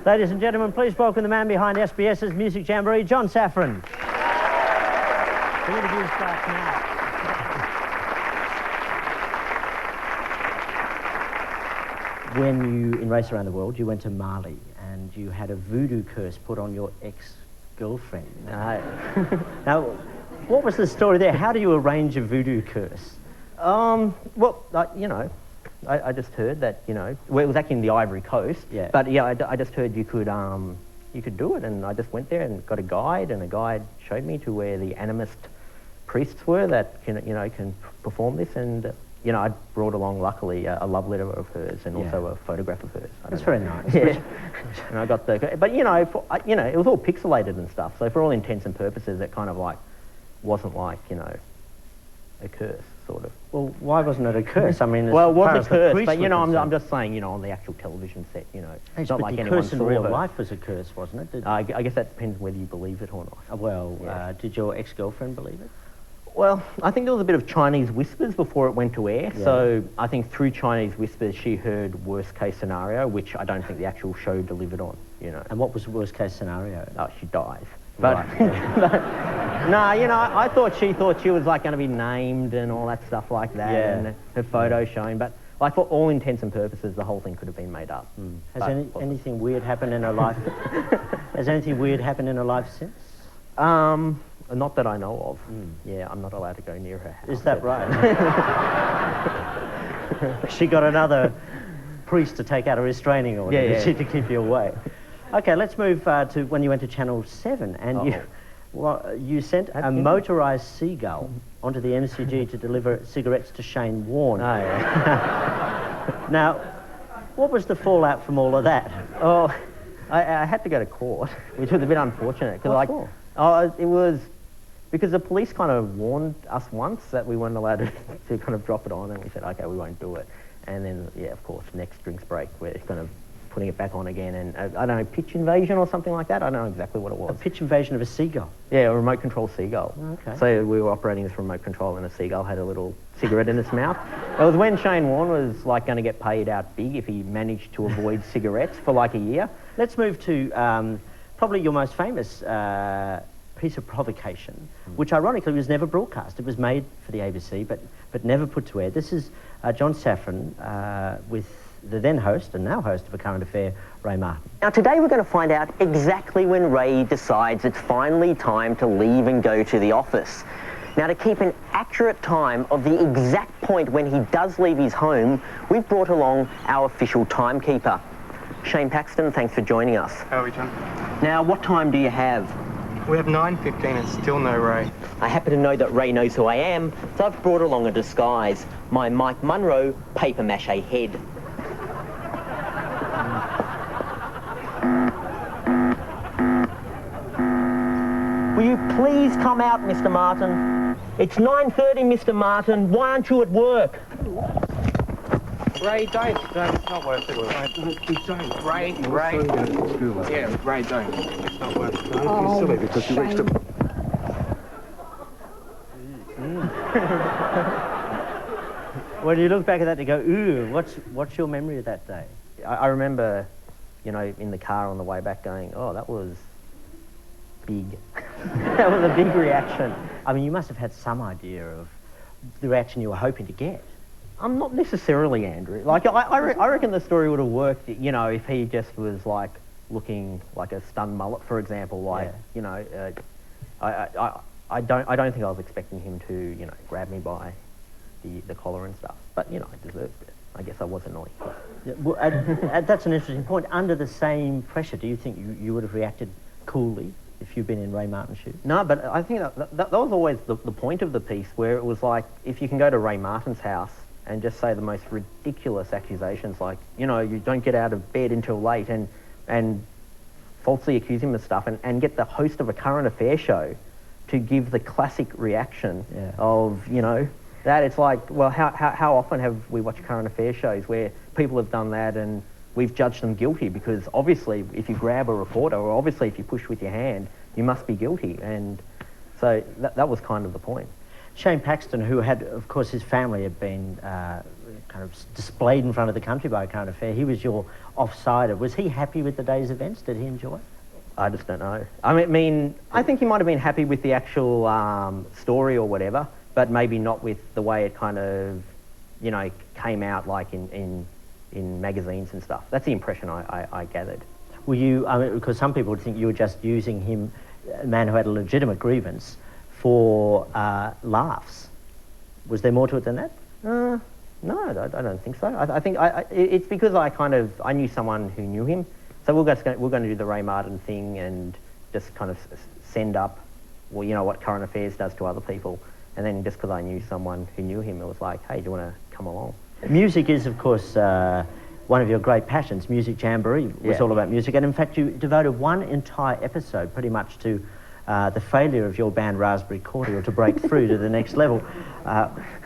Ladies and gentlemen, please welcome the man behind SBS's Music Jamboree, John Safran. The interview starts now. When you, in Race Around the World, you went to Mali and you had a voodoo curse put on your ex-girlfriend. Now, what was the story there? How do you arrange a voodoo curse? Well, you know, I just heard that, you know, well, it was actually in the Ivory Coast. Yeah. But yeah, I just heard you could do it, and I just went there and got a guide, and a guide showed me to where the animist priests were that can perform this, and you know, I brought along luckily a love letter of hers and also a photograph of hers. That's very nice. Yeah. And I got but you know, it was all pixelated and stuff. So for all intents and purposes, it kind of like wasn't like, you know, a curse sort of. Well, why wasn't it a curse? I mean, well, it was a curse, but you know, I'm just saying, you know, on the actual television set, you know, it's not like anyone saw it. The curse in real life was a curse, wasn't it? I guess that depends whether you believe it or not. Well, did your ex-girlfriend believe it? Well, I think there was a bit of Chinese whispers before it went to air, so I think through Chinese whispers she heard worst case scenario, which I don't think the actual show delivered on, you know. And what was the worst case scenario? Oh, she dies. But, right. no, you know, I thought she was like going to be named and all that stuff like that, and her photo shown, but like for all intents and purposes, the whole thing could have been made up. Has anything weird happened in her life? Has anything weird happened in her life since? Not that I know of. Yeah, I'm not allowed to go near her house. Is that right? She got another priest to take out a restraining order to keep you away. Okay, let's move to when you went to Channel 7 and you sent a motorised seagull onto the MCG to deliver cigarettes to Shane Warne. Oh, yeah. Now, what was the fallout from all of that? Oh, I had to go to court, which was a bit unfortunate. What for? It was because the police kind of warned us once that we weren't allowed to kind of drop it on, and we said, okay, we won't do it. And then, yeah, of course, next drinks break, we're kind of putting it back on again, and I don't know, pitch invasion or something like that. I don't know exactly what it was. A pitch invasion of a seagull? Yeah, a remote control seagull. Okay. So we were operating this remote control, and a seagull had a little cigarette in its mouth. It was when Shane Warne was like going to get paid out big if he managed to avoid cigarettes for like a year. Let's move to probably your most famous piece of provocation, which ironically was never broadcast. It was made for the ABC, but never put to air. This is John Safran with the then host and now host of A Current Affair, Ray Martin. Now today we're going to find out exactly when Ray decides it's finally time to leave and go to the office. Now to keep an accurate time of the exact point when he does leave his home, we've brought along our official timekeeper. Shane Paxton, thanks for joining us. How are we, John? Now what time do you have? We have 9:15 and still no Ray. I happen to know that Ray knows who I am, so I've brought along a disguise. My Mike Munro paper mache head. Will you please come out, Mr. Martin? It's 9:30, Mr. Martin. Why aren't you at work? Ray, don't. It's not worth it. Don't. Ray. Yeah, Ray, don't. It's not worth it. Don't be silly because you reached a... When you look back at that, you go, ooh, what's your memory of that day? I remember, you know, in the car on the way back going, oh, that was big. That was a big reaction. I mean, you must have had some idea of the reaction you were hoping to get. Not necessarily, Andrew. Like, I reckon the story would have worked, you know, if he just was, like, looking like a stunned mullet, for example. Like, you know, I don't think I was expecting him to, you know, grab me by the collar and stuff. But, you know, I deserved it. I guess I was annoyed. Yeah, well, that's an interesting point. Under the same pressure, do you think you would have reacted coolly if you'd been in Ray Martin's shoes? No, but I think that was always the point of the piece, where it was like, if you can go to Ray Martin's house and just say the most ridiculous accusations, like, you know, you don't get out of bed until late, and falsely accuse him of stuff, and get the host of a current affair show to give the classic reaction of, you know, that. It's like, well, how often have we watched current affair shows where people have done that and we've judged them guilty, because obviously if you grab a reporter, or obviously if you push with your hand, you must be guilty. And so that was kind of the point. Shane Paxton, who had, of course, his family had been kind of displayed in front of the country by Current Affair. He was your offsider. Was he happy with the day's events? Did he enjoy it? I just don't know. I mean, I think he might have been happy with the actual story or whatever, but maybe not with the way it kind of, you know, came out like in magazines and stuff. That's the impression I gathered. Were you, I mean, because some people would think you were just using him, a man who had a legitimate grievance, for laughs. Was there more to it than that? No, I don't think so. I think it's because I knew someone who knew him. So we're going to do the Ray Martin thing and just kind of send up, well, you know, what Current Affairs does to other people. And then just because I knew someone who knew him, it was like, hey, do you want to come along? Music is, of course, one of your great passions. Music Jamboree was all about music. And in fact, you devoted one entire episode pretty much to the failure of your band Raspberry Cordial to break through to the next level.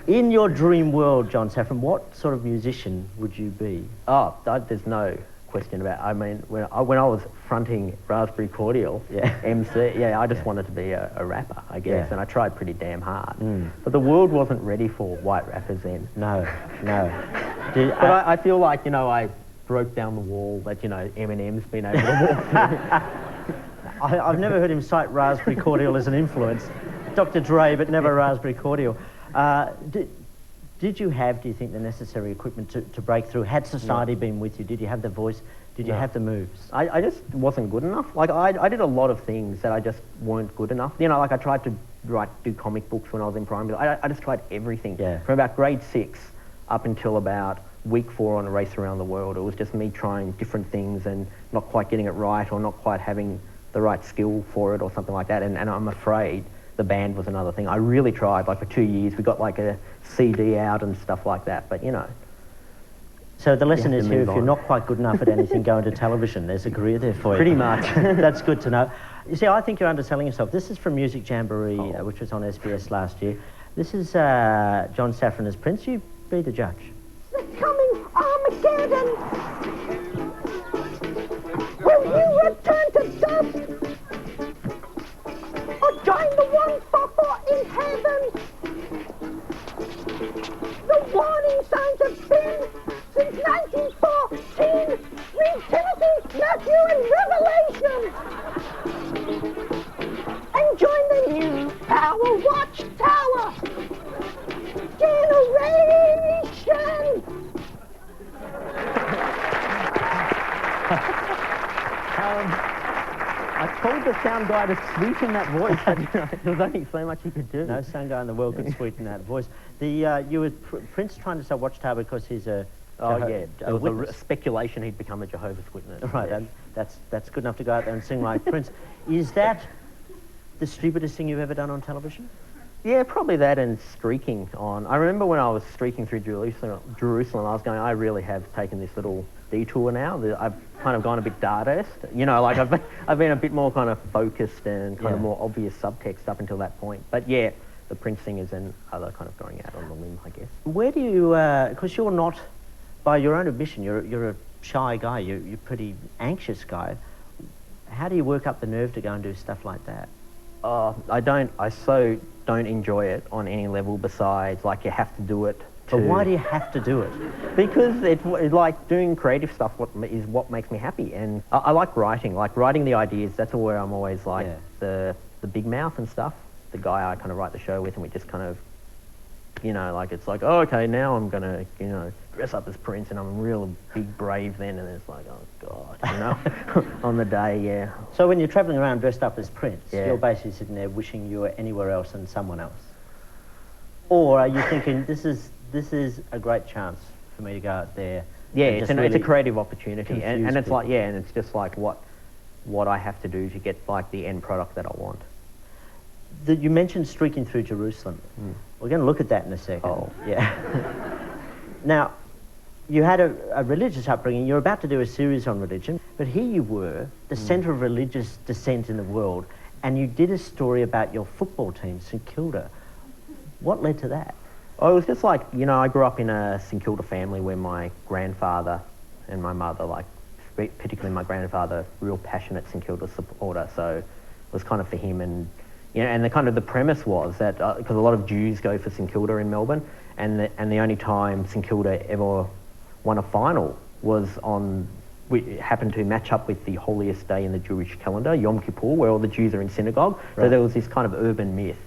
In your dream world, John Safran, what sort of musician would you be? Oh, there's no question about. I mean, when I was fronting Raspberry Cordial, MC, I just wanted to be a rapper, I guess, and I tried pretty damn hard. But the world wasn't ready for white rappers then. No. But I feel like, you know, I broke down the wall that, you know, Eminem's been able to walk through. I've never heard him cite Raspberry Cordial as an influence. Dr. Dre, but never Raspberry Cordial. Did you have, do you think, the necessary equipment to break through? Had society been with you? Did you have the voice? Did you have the moves? I just wasn't good enough. Like, I did a lot of things that I just weren't good enough. You know, like I tried to do comic books when I was in primary. I just tried everything. Yeah. From about grade 6 up until about week 4 on a race around the world. It was just me trying different things and not quite getting it right or not quite having the right skill for it or something like that. And I'm afraid the band was another thing. I really tried, like for 2 years. We got like a CD out and stuff like that, but you know. So the lesson is here, if you're not quite good enough at anything, go into television. There's a career there for you. Pretty much. That's good to know. You see, I think you're underselling yourself. This is from Music Jamboree, which was on SBS last year. This is John Safran as Prince. You be the judge. It's coming, Armageddon! Will you return to dust? Or join the one papa in heaven? The warning signs have been since 1914. Read Timothy, Matthew, and Revelation. And join the new Power Watchtower generation. I told the sound guy to sweeten that voice. There was only so much he could do. No sound guy in the world could sweeten that voice. You were Prince trying to sell Watchtower because he's a there was a speculation he'd become a Jehovah's Witness. Right, and that's good enough to go out there and sing like Prince. Is that the stupidest thing you've ever done on television? Yeah, probably that and streaking on. I remember when I was streaking through Jerusalem, I was going, I really have taken this little detour now. I've kind of gone a bit Dadaist. You know, like I've been a bit more kind of focused and kind of more obvious subtext up until that point. But yeah, the Prince thing is another kind of going out on the limb, I guess. Where do you, because you're not, by your own admission, you're a shy guy, you're a pretty anxious guy. How do you work up the nerve to go and do stuff like that? I so don't enjoy it on any level besides, like, you have to do it. But why do you have to do it? Because it's like doing creative stuff is what makes me happy. And I like writing the ideas. That's where I'm always like the big mouth and stuff. The guy I kind of write the show with, and we just kind of, you know, like it's like, oh, okay, now I'm going to, you know, dress up as Prince and I'm real big brave then. And it's like, oh, God, you know, on the day, So when you're travelling around dressed up as Prince, you're basically sitting there wishing you were anywhere else than someone else? Or are you thinking, this is a great chance for me to go out there? Yeah, it's a creative opportunity. And it's like, and it's just like what I have to do to get like the end product that I want. You mentioned streaking through Jerusalem. We're going to look at that in a second. Oh. Yeah. Now, you had a religious upbringing. You're about to do a series on religion, but here you were, the centre of religious dissent in the world, and you did a story about your football team, St Kilda. What led to that? Oh, it was just like, you know, I grew up in a St Kilda family where my grandfather and my mother, like, particularly my grandfather, real passionate St Kilda supporter, so it was kind of for him, and, and the kind of the premise was that because a lot of Jews go for St Kilda in Melbourne, and the only time St Kilda ever won a final was it happened to match up with the holiest day in the Jewish calendar, Yom Kippur, where all the Jews are in synagogue. Right. So there was this kind of urban myth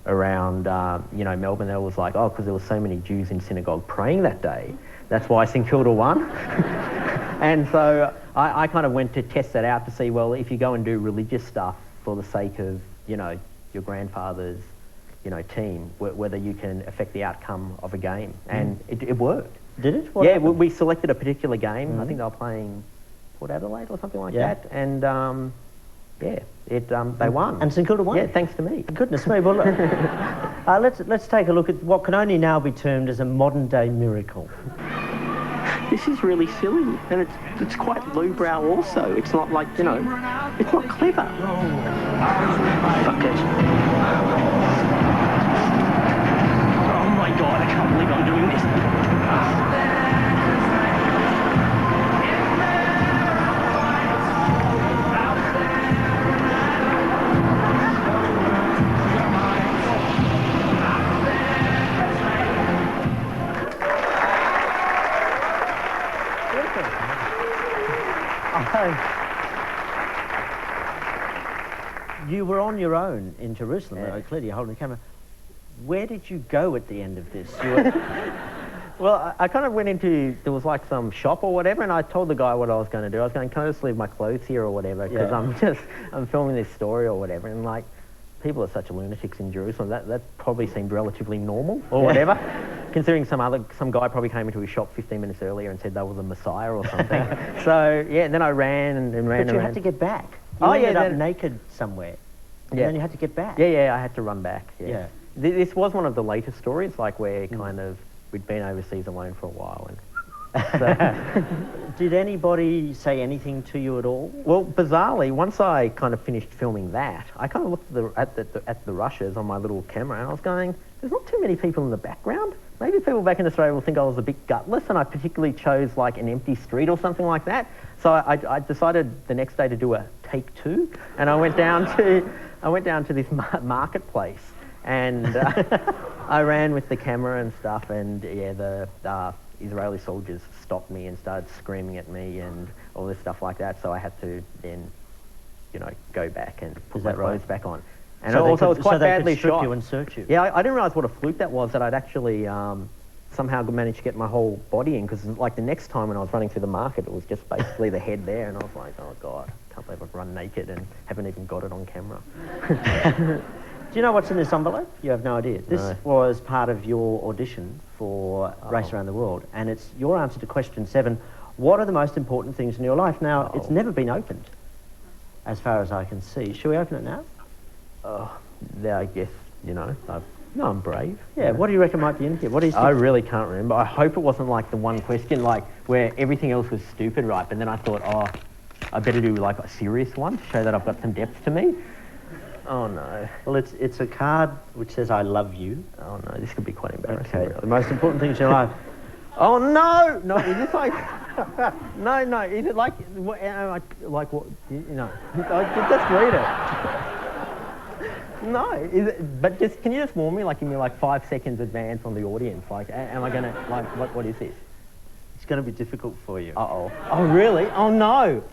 around, Melbourne. There was like, because there were so many Jews in synagogue praying that day, that's why St Kilda won. And so I kind of went to test that out to see, well, if you go and do religious stuff for the sake of, your grandfather's, team, whether you can affect the outcome of a game. And it worked. Did it? Yeah, we selected a particular game. I think they were playing Port Adelaide or something like that. And, they won. And St Kilda won? Yeah, thanks to me. Goodness me. Well, look, let's take a look at what can only now be termed as a modern-day miracle. This is really silly, and it's quite lowbrow also. It's not like, it's not clever. Fuck it. Oh my God, I can't believe I'm doing this. You were on your own in Jerusalem. Clearly you're holding the camera. Where did you go at the end of this? Well, I kind of went into, there was like some shop or whatever, and I told the guy what I was going to do. I was going to kind of just leave my clothes here or whatever, because I'm filming this story or whatever, and like, people are such lunatics in Jerusalem. That probably seemed relatively normal or whatever, considering some guy probably came into his shop 15 minutes earlier and said they were the Messiah or something. So yeah, and then I ran and ran. But you had to get back. You ended up naked somewhere. And then you had to get back. Yeah, I had to run back. Yeah. This was one of the later stories, like where kind of we'd been overseas alone for a while. And Did anybody say anything to you at all? Well, bizarrely, once I kind of finished filming that, I kind of looked at the rushes on my little camera, and I was going, there's not too many people in the background. Maybe people back in Australia will think I was a bit gutless, and I particularly chose like an empty street or something like that. So I decided the next day to do a take two, and I went down to this marketplace, and I ran with the camera and stuff, and the Israeli soldiers stopped me and started screaming at me and all this stuff like that. So I had to then, go back and put my clothes back on. And so also, it was quite badly they could strip shot. you and search you. Yeah, I didn't realise what a fluke that was, that I'd actually somehow managed to get my whole body in, because like the next time when I was running through the market, it was just basically the head there, and I was like, oh God, I can't believe I've run naked and haven't even got it on camera. Do you know what's in this envelope? You have no idea. This was part of your audition for Race Around the World, and it's your answer to question 7. What are the most important things in your life? Now, it's never been opened, as far as I can see. Shall we open it now? Yeah, I guess, I'm brave. Yeah, what do you reckon might be in here? What do you think? I really can't remember. I hope it wasn't like the one question, like, where everything else was stupid, right? But then I thought, I better do like a serious one to show that I've got some depth to me. Oh no. Well, it's a card which says I love you. Oh no, this could be quite embarrassing. Okay, really. the most important things in your life. Oh no! No, is this like... no, is it like what, just read it. No, is it, but can you just warn me, like give me like 5 seconds advance on the audience? Like, am I gonna, like, what is this? It's going to be difficult for you. Uh-oh. Oh really? Oh no!